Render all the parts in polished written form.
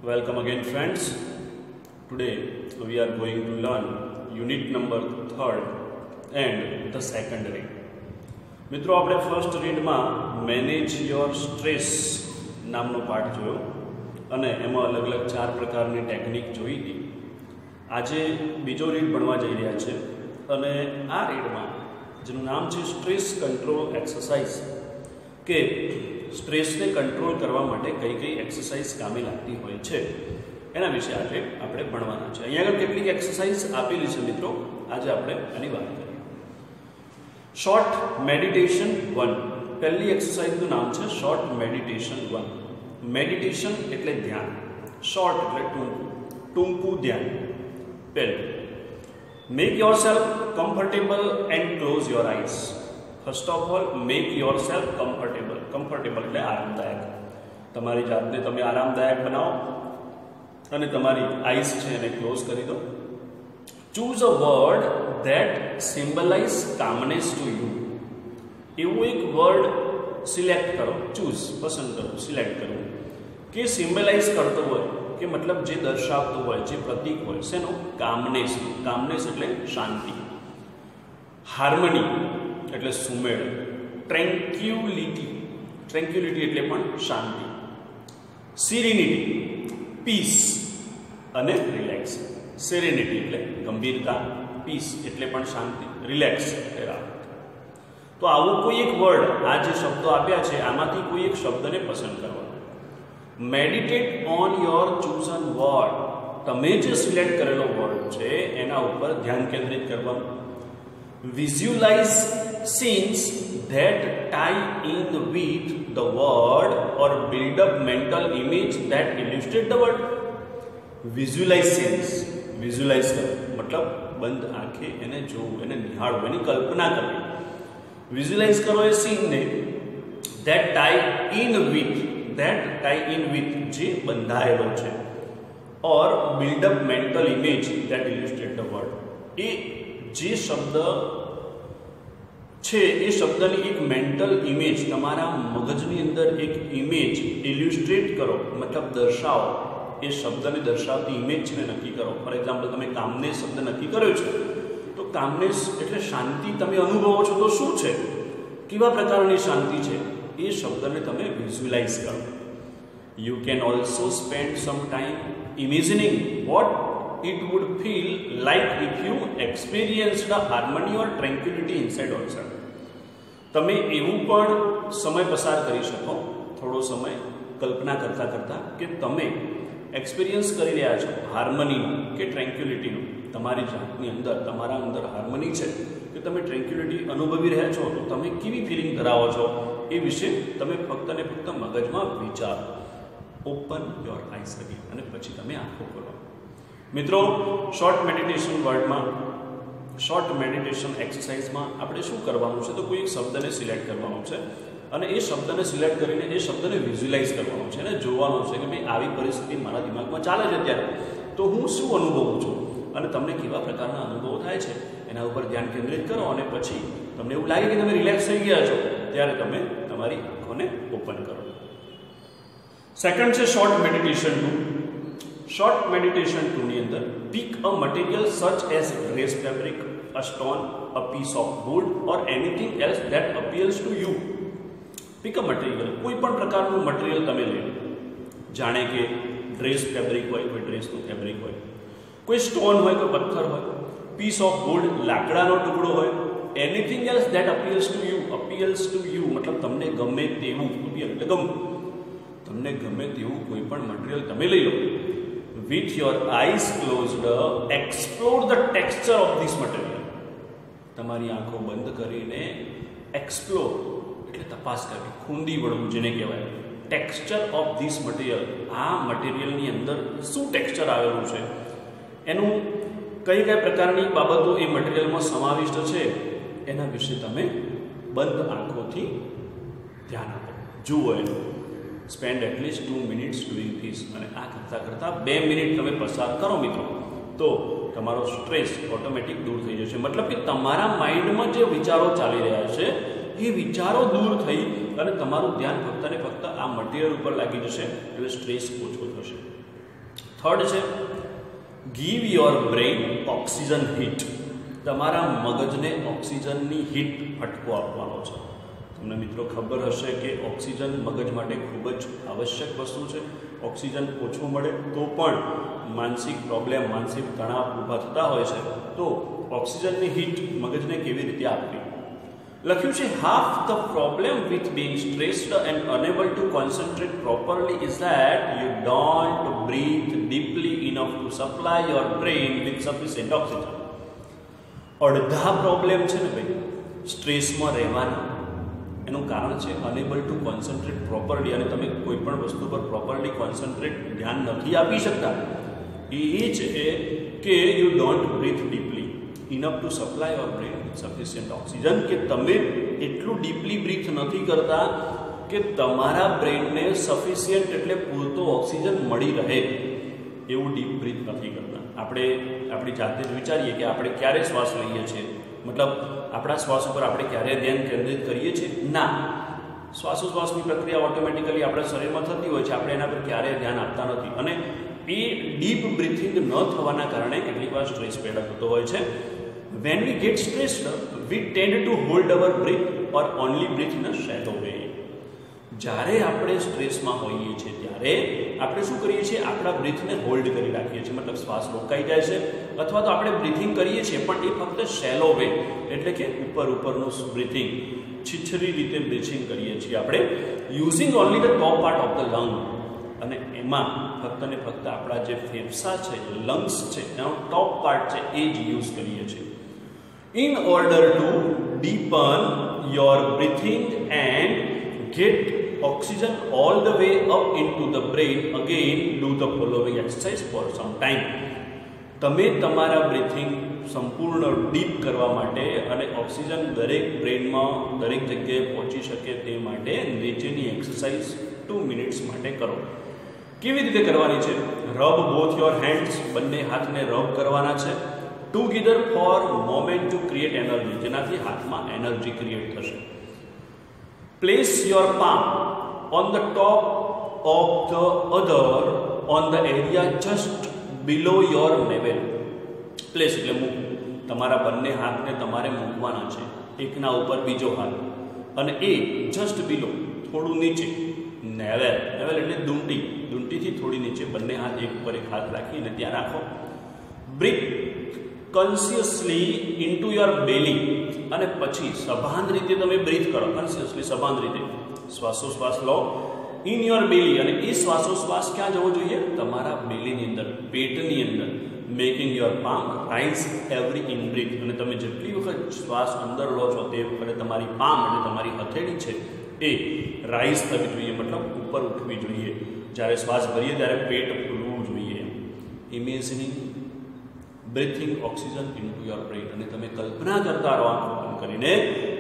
Welcome again, friends. Today we are going to learn unit number 3rd and the second read. મિત્રો આપણે first રીડમાં manage your stress નામનો પાઠ જોયો અને એમાં અલગ અલગ 4 પ્રકારની ટેકનિક જોઈ હતી. આજે બીજો રીડ ભણવા જઈ રહ્યા છે અને આ રીડમાં જેનું નામ છે સ્ટ્રેસ કંટ્રોલ એક્સરસાઇઝ કે સ્ટ્રેસને કંટ્રોલ કરવા માટે કઈ કઈ એક્સરસાઇઝ કામે લાગતી હોય છે એના વિશે આજે આપણે ભણવાના છે. અહીંયા આગળ કેટલીક એક્સરસાઇઝ આપેલી છે મિત્રો, આજે આપણે આની વાત કરીએ. Short meditation 1. પહેલી એક્સરસાઇઝનું નામ છે શોર્ટ મેડિટેશન 1. મેડિટેશન એટલે ધ્યાન, શોર્ટ એટલે ટૂંકું ધ્યાન. પહેલું, make yourself comfortable and close your eyes. First of all, make yourself comfortable. Comfortable એટલે આરામદાયક. તમારી જાતને તમે આરામદાયક બનાવો અને તમારી આઈઝ છે એને ક્લોઝ કરી દો. Choose a word that symbolize calmness to you. એવું એક વર્ડ સિલેક્ટ કરો, ચૂઝ પસંદ કરો, સિલેક્ટ કરો કે સિમ્બલાઇઝ કરતો હોય કે મતલબ જે દર્શાવતો હોય, જે પ્રતીક હોય શેનો? કામનેસ. કામનેસ એટલે શાંતિ. હાર્મની એટલે સુમેળ. ટ્રેન્ક્યુલિટી. ટ્રેન્ક્યુલિટી એટલે પણ શાંતિ. સિરેનિટી, પીસ અને રિલેક્સ. સેરેનિટી એટલે ગંભીરતા, પીસ એટલે પણ શાંતિ, રિલેક્સ એટલે રાહત. તો આવો કોઈ એક વર્ડ, આ જે શબ્દો આપ્યા છે આમાંથી કોઈ એક શબ્દને પસંદ કરવાનો. Meditate on your ચૂઝન word. તમે જે સિલેક્ટ કરેલો વર્ડ છે એના ઉપર ધ્યાન કેન્દ્રિત કરવાનું. Visualize scenes that tie in with the word or build up mental image that illustrate the word. Visualize scenes. Visualize કરો મતલબ બંધ આંખે એને જોવું, એને નિહાળવું, એની કલ્પના કરવી. વિઝ્યુલાઇઝ કરો એ સીનને. That tie in with, that tie in with જે બંધાયેલો છે, or build up mental image that illustrate the word. એ જે શબ્દ છે એ શબ્દની એક મેન્ટલ ઇમેજ, તમારા મગજની અંદર એક ઇમેજ ઇલ્યુસ્ટ્રેટ કરો, મતલબ દર્શાવો. એ શબ્દને દર્શાવતી ઇમેજ છે ને નક્કી કરો. ફોર એક્ઝામ્પલ, તમે કામનેસ શબ્દ નક્કી કર્યો છે તો કામનેસ એટલે શાંતિ તમે અનુભવો છો તો શું છે, કેવા પ્રકારની શાંતિ છે, એ શબ્દને તમે વિઝ્યુલાઇઝ કરો. You can also spend some time imagining what it would feel like if you experienced a harmony or tranquility inside yourself. તમે એવું પણ સમય પસાર કરી શકો, થોડો સમય કલ્પના કરતા કરતા કે તમે એક્સપિરિયન્સ કરી રહ્યા છો હાર્મનીનું કે ટ્રેન્ક્યુલિટીનું. તમારી જાતની અંદર, તમારા અંદર હાર્મની છે કે તમે ટ્રેન્ક્યુલિટી અનુભવી રહ્યા છો તો તમે કેવી ફિલિંગ ધરાવો છો એ વિશે તમે ફક્ત ને ફક્ત મગજમાં વિચારો. ઓપન યોર આઈઝ અગેન અને પછી તમે આંખો ખોલો. મિત્રો, શોર્ટ મેડિટેશન વર્ડમાં, શોર્ટ મેડિટેશન એક્સરસાઇઝમાં આપણે શું કરવાનું છે તો કોઈ એક શબ્દને સિલેક્ટ કરવાનો છે અને એ શબ્દને સિલેક્ટ કરીને એ શબ્દને વિઝ્યુલાઇઝ કરવાનો છે અને જોવાનું છે કે ભાઈ આવી પરિસ્થિતિ મારા દિમાગમાં ચાલે છે ત્યારે તો હું શું અનુભવું છું અને તમને કેવા પ્રકારના અનુભવો થાય છે એના ઉપર ધ્યાન કેન્દ્રિત કરો અને પછી તમને એવું લાગે કે તમે રિલેક્સ થઈ ગયા છો ત્યારે તમે તમારી આંખોને ઓપન કરો. સેકન્ડ છે શોર્ટ મેડિટેશન 2. શોર્ટ મેડિટેશન 2 ની અંદર pick a material such as dress fabric, a stone, a piece of wood or anything else that appears to you. Pick a material, કોઈ પણ પ્રકારનું મટીરિયલ તમે લો. જાણે કે ડ્રેસ ફેબ્રિક હોય, કોઈ ડ્રેસનું ફેબ્રિક હોય, કોઈ સ્ટોન હોય, કોઈ પથ્થર હોય, પીસ ઓફ વુડ લાકડાનો ટુકડો હોય, anything else that appears to you. Appears to you મતલબ તમને ગમે તેવું, અપીયર એટલે ગમવું, તમને ગમે તેવું કોઈ પણ મટીરિયલ તમે લઈ લો. With your eyes closed, explore the texture of this material. તમારી આંખો બંધ કરીને એક્સપ્લોર એટલે તપાસ કરવી, ખૂંદી વળવું જેને કહેવાય. ટેક્સચર ઓફ ધીસ મટીરિયલ, આ મટીરિયલની અંદર શું ટેક્સચર આવેલું છે, એનું કઈ કઈ પ્રકારની બાબતો એ મટીરિયલમાં સમાવિષ્ટ છે એના વિશે તમે બંધ આંખોથી ધ્યાન આપો, જુઓ એનું. Spend at least 2 minutes doing this. અને આ કરતાં કરતાં 2 મિનિટ તમે પસાર કરો મિત્રો તો તમારો સ્ટ્રેસ ઓટોમેટિક દૂર થઈ જશે. મતલબ કે તમારા માઇન્ડમાં જે વિચારો ચાલી રહ્યા છે એ વિચારો દૂર થઈ અને તમારું ધ્યાન ફક્ત ને ફક્ત આ મટીરિયલ ઉપર લાગી જશે એટલે સ્ટ્રેસ ઓછો થશે. થર્ડ છે give your brain oxygen heat. તમારા મગજને ઓક્સિજનની હીટ ફટકો આપવાનો છે. તમને મિત્રો ખબર હશે કે ઓક્સિજન મગજ માટે ખૂબ જ આવશ્યક વસ્તુ છે. ઓક્સિજન ઓછું મળે તો પણ માનસિક પ્રોબ્લેમ, માનસિક તણાવ ઊભા થતા હોય છે. તો ઓક્સિજનની હીટ મગજને કેવી રીતે આપવી? લખ્યું છે half the problem with being stressed and unable to concentrate properly is that you don't breathe deeply enough to supply your brain with sufficient oxygen. અડધા પ્રોબ્લેમ છે ને ભાઈ સ્ટ્રેસમાં રહેવાના, એનું કારણ છે અનેબલ ટુ કોન્સન્ટ્રેટ પ્રોપરલી, અને તમે કોઈ પણ વસ્તુ પર પ્રોપરલી કોન્સન્ટ્રેટ ધ્યાન નથી આપી શકતા. એ છે કે you don't breathe deeply enough to supply your brain with sufficient oxygen, કે તમે એટલું ડીપલી બ્રીથ નથી કરતા કે તમારા બ્રેઇનને સફિશિયન્ટ એટલે પૂરતો ઓક્સિજન મળી રહે, એવું ડીપ બ્રીથ નથી કરતા. આપણે આપણી જાતે જ વિચારીએ કે આપણે ક્યારે શ્વાસ લઈએ છીએ, મતલબ આપણા શ્વાસ ઉપર આપણે ક્યારે ધ્યાન કેન્દ્રિત કરીએ છીએ? ના. શ્વાસોશ્વાસની પ્રક્રિયા ઓટોમેટિકલી આપણા શરીરમાં થતી હોય છે, આપણે એના પર ક્યારેય ધ્યાન આપતા નથી, અને એ ડીપ બ્રીથિંગ ન થવાના કારણે કેટલીક વાર સ્ટ્રેસ પેદા થતો હોય છે. When we get stressed, we tend to hold our breath or only breathe in a shallow way. જ્યારે આપણે સ્ટ્રેસમાં હોઈએ છીએ ત્યારે આપણે શું કરીએ છીએ? આપણા બ્રીથને હોલ્ડ કરી રાખીએ છીએ, મતલબ શ્વાસ રોકાઈ જાય છે, અથવા તો આપણે બ્રીથિંગ કરીએ છીએ પણ એ ફક્ત શેલો વે, એટલે કે ઉપરનું બ્રીથિંગ, છીછરી રીતે બ્રીથિંગ કરીએ છીએ આપણે, using only the top part of the lung. અને એમાં ફક્ત ને ફક્ત આપણા જે ફેફસા છે, લંગ્સ છે, એનો ટોપ પાર્ટ છે એ જ યુઝ કરીએ છીએ. In order to deepen your breathing and get oxygen all the way up into the brain, again do the following exercise for some time. તમે તમારા બ્રીથિંગ સંપૂર્ણ ડીપ કરવા માટે અને ઓક્સિજન દરેક બ્રેઇનમાં દરેક જગ્યાએ પહોંચી શકે તે માટે નીચેની એક્સરસાઇઝ 2 મિનિટ્સ માટે કરો. કેવી રીતે કરવાની છે? રબ બોથ યોર હેન્ડ્સ, બંને હાથને રબ કરવાના છે, together four moment to create energy, જેનાથી હાથમાં એનર્જી ક્રિએટ થશે. Place your palm on the top of the other on the area just below your naval. Place એટલે મૂક. તમારા બંને હાથને તમારે મૂકવાના છે, એકના ઉપર બીજો હાથ, અને એ જસ્ટ બિલો, થોડું નીચે. નેવલ એટલે દુંટી, દુંટીથી થોડી નીચે, બંને હાથ એક ઉપર એક હાથ રાખીને ત્યાં રાખો. બ્રીથ કન્શિયસલી ઇન્ટુ યોર બેલી, અને પછી સભાન રીતે તમે બ્રીથ કરો, કન્શિયસલી સભાન રીતે શ્વાસોશ્વાસ લો ઇન યોર બેલી, અને એ શ્વાસોશ્વાસ ક્યાં જવો જોઈએ? તમારા બેલીની અંદર, પેટની અંદર. Making your palm rise every in breath, અને તમે જેટલી વખત શ્વાસ અંદર લો છો તે વખતે તમારી પામ એટલે તમારી હથેળી છે એ રાઇઝ થવી જોઈએ, મતલબ ઉપર ઉઠવી જોઈએ. જ્યારે શ્વાસ ભરીએ ત્યારે પેટ ખુલવું જોઈએ. Imagining breathing oxygen into your brain, અને તમે કલ્પના કરતા રહો આંખ કરીને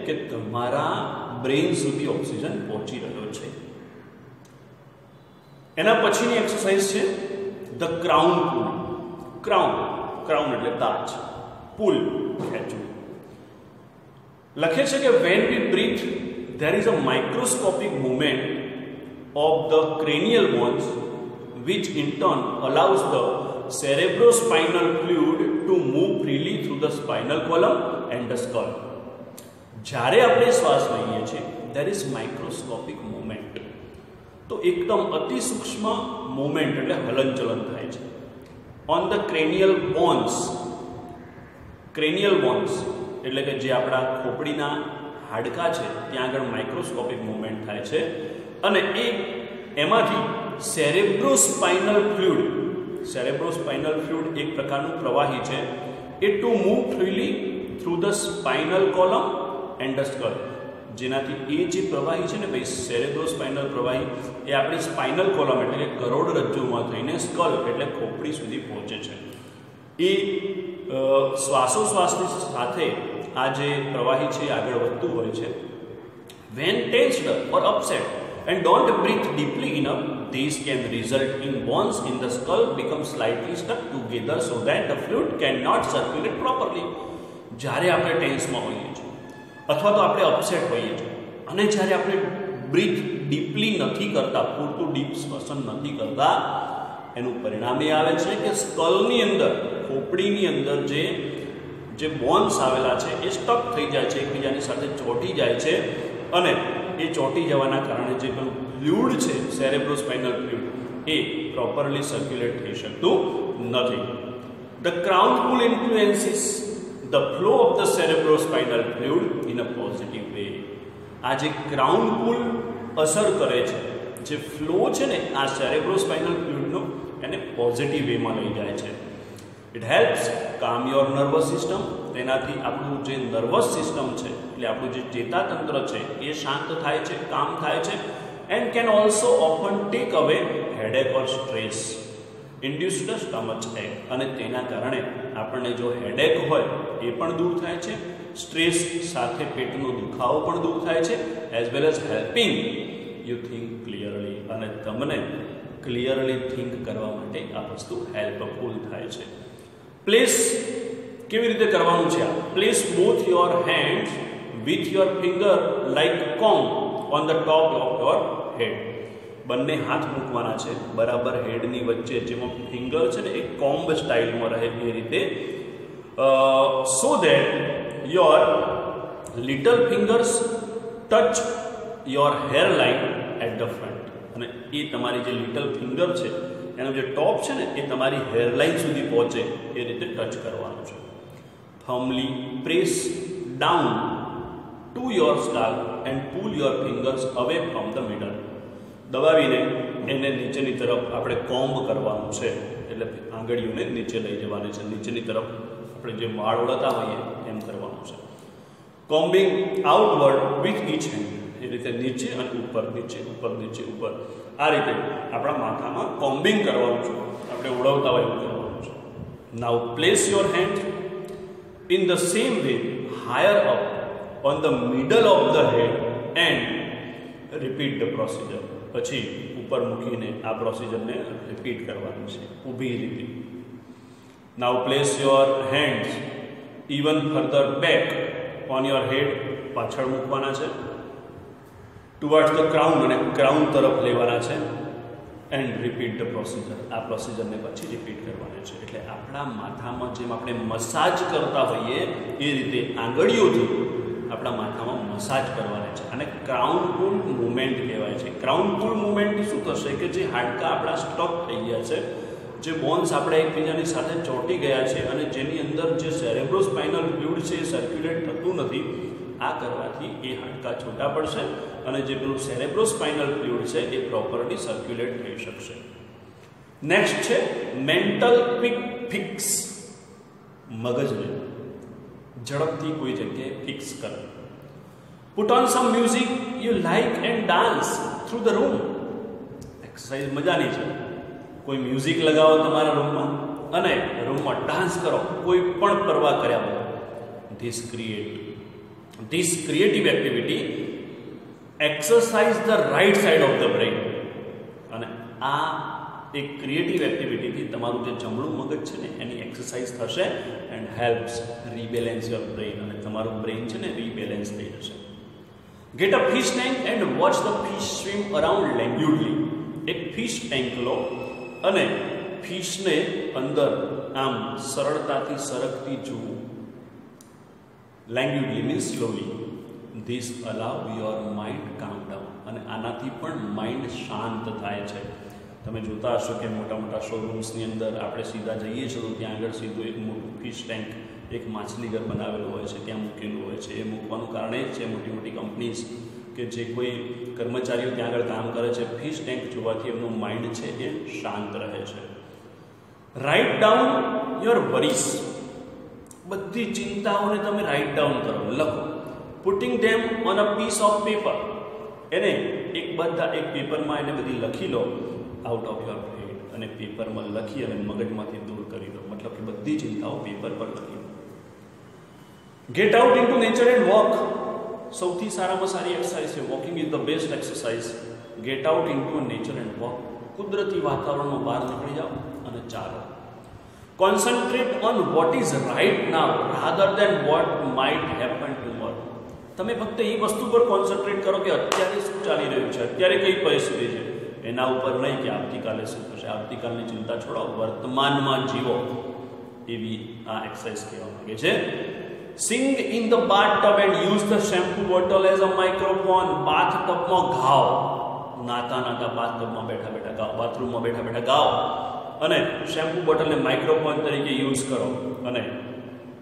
કે તમારા બ્રેઇન સુધી ઓક્સિજન પહોંચી રહ્યો છે. એના પછીની એક્સરસાઇઝ છે ધ ક્રાઉન પુલ. ક્રાઉન એટલે તાજ, પુલ ખેંચવું. લખે છે કે when we breathe there is a microscopic movement of the cranial bones which in turn allows the cerebrospinal fluid to move freely through the spinal column and the skull. જ્યારે આપણે શ્વાસ લઈએ છીએ there is microscopic movement, તો એકદમ અતિ સૂક્ષ્મ movement એટલે હલનચલન થાય છે. on the cranial bones એટલે કે જે આપણા ખોપડીના હાડકા છે ત્યાં આગળ માઇક્રોસ્કોપિક મૂવમેન્ટ થાય છે, અને એમાંથી સેરેબ્રોસ્પાઇનલ ફ્લુઇડ એક પ્રકારનું પ્રવાહી છે, એ to move freely through the spinal column and the skull. જેનાથી એ જે પ્રવાહી છે ને ભાઈ, સેરેબ્રોસ્પાઇનલ પ્રવાહી, એ આપણી સ્પાઇનલ કોલમ એટલે કે કરોડરજ્જુમાં થઈને સ્કલ એટલે ખોપડી સુધી પહોંચે છે. એ શ્વાસોશ્વાસની સાથે આ જે પ્રવાહી છે આગળ વધતું હોય છે. When tensed or upset and don't breathe deeply enough, these can result in bones in the skull become slightly stuck together so that the fluid cannot circulate properly. જ્યારે આપણે ટેન્સમાં હોઈએ છીએ અથવા તો આપણે અપસેટ હોઈએ છીએ અને જ્યારે આપણે બ્રીથ ડીપલી નથી કરતા, પૂરતું ડીપ શ્વસન નથી કરતા, એનું પરિણામ એ આવે છે કે સ્કલની અંદર, ખોપડીની અંદર જે બોન્સ આવેલા છે એ સ્ટક થઈ જાય છે, એકબીજાની સાથે ચોંટી જાય છે, અને એ ચોંટી જવાના કારણે જે પેલું ફ્લુઇડ છે, સેરેબ્રોસ્પાઇનલ ફ્લુઇડ, એ પ્રોપરલી સર્ક્યુલેટ થઈ શકતું નથી. The crown pull influences the flow of the cerebrospinal fluid in a positive way. આ જે ક્રાઉન પુલ અસર કરે છે, જે ફ્લો છે ને આ સેરેબ્રોસ્પાઇનલ ફ્લુઇડનો, એને પોઝિટિવ વેમાં લઈ જાય છે. ઇટ હેલ્પ્સ કામ યોર નર્વસ સિસ્ટમ. તેનાથી આપણું જે નર્વસ સિસ્ટમ છે, એટલે આપણું જે ચેતાતંત્ર છે, એ શાંત થાય છે, કામ થાય છે. And can also often take away headache or stress induced stomach ache. અને તેના કારણે આપણને જો હેડેક હોય એ પણ દૂર થાય છે, સ્ટ્રેસ સાથે પેટનો દુખાવો પણ દૂર થાય છે, as well as helping you think clearly. અને તમને ક્લિયરલી થિંક કરવા માટે આ વસ્તુ હેલ્પફુલ થાય છે. પ્લેસ કેવી રીતે કરવાનું છે? Place both your hands with your finger like comb on the top of your head. બંને હાથ મૂકવાના છે બરાબર હેડની વચ્ચે, જેમાં ફિંગર છે ને એ કોમ્બ સ્ટાઇલમાં રહે એ રીતે, so that your little fingers touch your hairline at the front. અને એ તમારી જે લિટલ ફિંગર છે એનો જે ટોપ છે ને એ તમારી હેરલાઇન સુધી પહોંચે એ રીતે ટચ કરવાનું છે. Firmly press down to your scalp and pull your fingers away from the middle. દબાવીને એને નીચેની તરફ આપણે કોમ્બ કરવાનું છે, એટલે આંગળીઓને નીચે લઈ જવાની છે, નીચેની તરફ આપણે જે વાળ ઓળતા હોઈએ એમ કરવાનું છે. Combing outward with each hand. એ રીતે નીચે અને ઉપર, નીચે ઉપર, નીચે ઉપર, આ રીતે આપણા માથામાં કોમ્બિંગ કરવાનું છે, આપણે ઉડાવતા હોય એવું કરવાનું છે. Now place your hand in the same way higher up on the middle of the head and repeat the procedure. પછી ઉપર મૂકીને આ પ્રોસિજરને રિપીટ કરવાનું છે ઊભી રીતે. Now place your hands even further back on your head. પાછળ મૂકવાના છે, ટુવર્ડ્સ ધ ક્રાઉન, અને ક્રાઉન તરફ લેવાના છે. And repeat the procedure. આ પ્રોસિજરને પછી રિપીટ કરવાના છે. એટલે આપણા માથામાં જેમ આપણે મસાજ કરતા હોઈએ એ રીતે આંગળીઓથી આપણા માથામાં મસાજ કરવાના છે. અને ક્રાઉન પુલ મુવમેન્ટ કહેવાય છે. ક્રાઉન પુલ મુવમેન્ટથી શું થશે કે જે હાડકાં આપણા સ્ટક થઈ ગયા છે, જે બોન્સ આપણે એકબીજાની સાથે ચોંટી ગયા છે, અને જેની અંદર જે સેરેબ્રોસ્પાઇનલ ફ્લુઇડ છે એ સર્ક્યુલેટ થતું નથી, આ કરવાથી એ હાડકાં છૂટા પડશે અને જે પેલું સેરેબ્રોસ્પાઇનલ ફ્લુઇડ છે એ પ્રોપરલી સર્ક્યુલેટ થઈ શકશે. નેક્સ્ટ છે મેન્ટલ ક્વિક ફિક્સ. મગજને ઝડપથી કોઈ જગ્યાએ ફિક્સ કરો. Put on some music you like and dance through the room. Exercise મજાની છે. કોઈ મ્યુઝિક લગાવો તમારા રૂમમાં અને રૂમમાં ડાન્સ કરો, કોઈ પણ પરવા કર્યા વગર. This creative activity exercise the right side of the brain. અને આ એક ક્રિએટિવ એક્ટિવિટીથી તમારું જે જમણું મગજ છે ને એની એક્સરસાઇઝ થશે and helps rebalance your brain. અને તમારું બ્રેઇન છે ને રીબેલેન્સ થઈ જશે. Get a fish tank and watch the fish swim around languidly. એક ફિશ ટેન્ક લો અને ફિશને અંદર આમ સરળતાથી સરકતી જુઓ. Languidly means slowly. This allow your mind calm down. અને આનાથી પણ માઇન્ડ શાંત થાય છે. તમે જોતા હશો કે મોટા મોટા શોરૂમ્સની અંદર આપણે સીધા જઈએ છીએ તો ત્યાં આગળ સીધું એક મોટું ફિશ ટેન્ક, એક માછલીઘર બનાવેલું હોય છે, ત્યાં મૂકેલું હોય છે. એ મૂકવાનું કારણ એ જ છે મોટી મોટી કંપનીઝ કે જે કોઈ કર્મચારીઓ ત્યાં આગળ કામ કરે છે, ફિશ ટેન્ક જોવાથી એમનું માઇન્ડ છે એ શાંત રહે છે. Write down your worries. બધી ચિંતાઓને તમે રાઇટ ડાઉન કરો, લખો. Putting them on a piece of paper. એને એક પેપરમાં એને બધી લખી લો આઉટ ઓફ યોર હેડ. અને પેપરમાં લખી અને મગજમાંથી દૂર કરી દો. મતલબ કે બધી ચિંતાઓ પેપર પર લખી દો. Get out into nature and walk. સૌથી સારામાં સારી એક્સરસાઇઝ છે. Walking is the best exercise. Get out into nature and walk. કુદરતી વાતાવરણમાં બહાર નીકળી જાઓ અને ચાલો. Concentrate on what is right now rather than what might happen tomorrow. તમે ફક્ત એ વસ્તુ પર કોન્સન્ટ્રેટ કરો કે અત્યારે શું ચાલી રહ્યું છે, અત્યારે કઈ પરિસ્થિતિ છે. એના ઉપર નહીં કે આવતીકાલે શું થશે, આવતીકાલની ચિંતા છોડો, વર્તમાનમાં જીવો, એવી આ એક્સરસાઇઝ કહેવા માંગે છે. Sing in the bathtub and use the shampoo bottle as a microphone. બાથટબમાં ગાઓ, નાતા બાથટબમાં બેઠા બેઠા ગાઓ, બાથરૂમમાં બેઠા બેઠા ગાઓ અને શેમ્પુ બોટલને માઇક્રોફોન તરીકે યુઝ કરો અને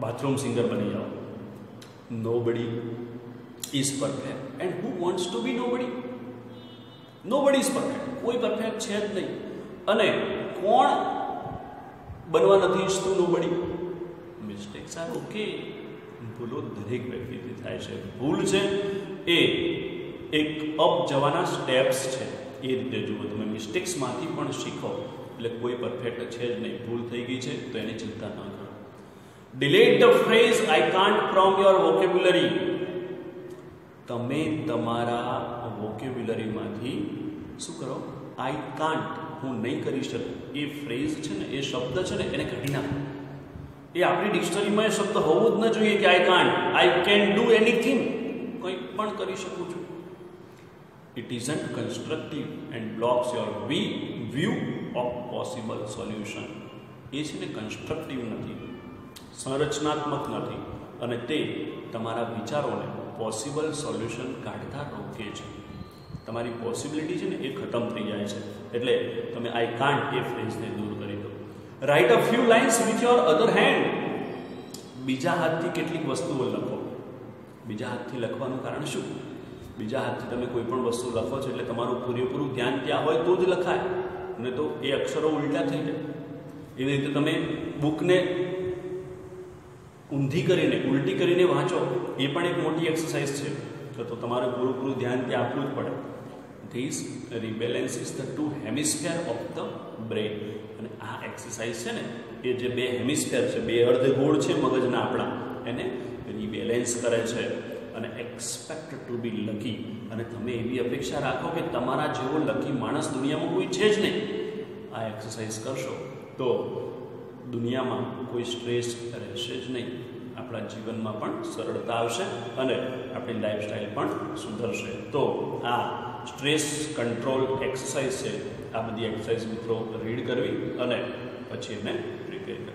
બાથરૂમ સિંગર બની જાઓ. Nobody is perfect and who wants to be nobody? Nobody is perfect, કોઈ પરફેક્ટ છે જ નહીં. અને કોણ બનવા નથી ઈચ્છતું? નોબડી. Mistakes are okay. ભૂલો દરેક વ્યક્તિથી થાય છે. ભૂલ છે એ એક અપ જવાના સ્ટેપ્સ છે, એ રીતે જુઓ તમે. મિસ્ટેક્સમાંથી પણ શીખો. એટલે કોઈ પરફેક્ટ છે જ નહીં. ભૂલ થઈ ગઈ છે તો એની ચિંતા ન કરો. Delete the phrase I can't from your vocabulary. તમે તમારા વોકેબ્યુલરીમાંથી શું કરો? આઈ કાન્ટ, હું નહીં કરી શકું, એ ફ્રેઝ છે ને, એ શબ્દ છે ને, એને કાઢી નાખો. એ આપણી ડિક્શનરીમાં એ શબ્દ હોવો જ ન જોઈએ કે I can't. I can do anything, કંઈ પણ કરી શકું છું. It isn't constructive and blocks your view of possible solution. એ છે ને કન્સ્ટ્રક્ટિવ નથી, સંરચનાત્મક નથી અને તે તમારા વિચારોને પોસિબલ સોલ્યુશન કાઢતા રોકે છે. તમારી પોસિબિલિટી છે ને એ ખતમ થઈ જાય છે. એટલે તમે આઈ કાન્ટ એ ફ્રેઝને દૂર કરી દો. Write a few lines with your other hand. બીજા હાથથી કેટલીક વસ્તુઓ લખો. બીજા હાથથી લખવાનું કારણ શું? બીજા હાથથી તમે કોઈ પણ વસ્તુ લખો છો એટલે તમારું પૂરેપૂરું ધ્યાન ત્યાં હોય તો જ લખાય, અને તો એ અક્ષરો ઉલટા થઈ જાય. એવી રીતે તમે બુકને ઊંધી કરીને, ઉલટી કરીને વાંચો, એ પણ એક મોટી એક્સરસાઇઝ છે. તો તમારે પૂરું ધ્યાન ત્યાં આપવું જ પડે. This rebalances the two hemisphere of the brain. અને આ એક્સરસાઇઝ છે ને, એ જે બે હેમિસ્ફેર છે, બે અર્ધગોળ છે મગજના આપણા, એને રિબેલેન્સ કરે છે. અને એક્સપેક્ટ ટુ બી લકી. અને તમે એવી અપેક્ષા રાખો કે તમારા જેવો લકી માણસ દુનિયામાં કોઈ છે જ નહીં. આ એક્સરસાઇઝ કરશો તો દુનિયામાં કોઈ સ્ટ્રેસ રહેશે જ નહીં. આપણા જીવનમાં પણ સરળતા આવશે અને આપણી લાઈફસ્ટાઈલ પણ સુધરશે. તો આ સ્ટ્રેસ કંટ્રોલ એક્સરસાઇઝ છે. આ બધી એક્સરસાઇઝ મિત્રો રીડ કરવી અને પછી એને પ્રિપેર કરવી.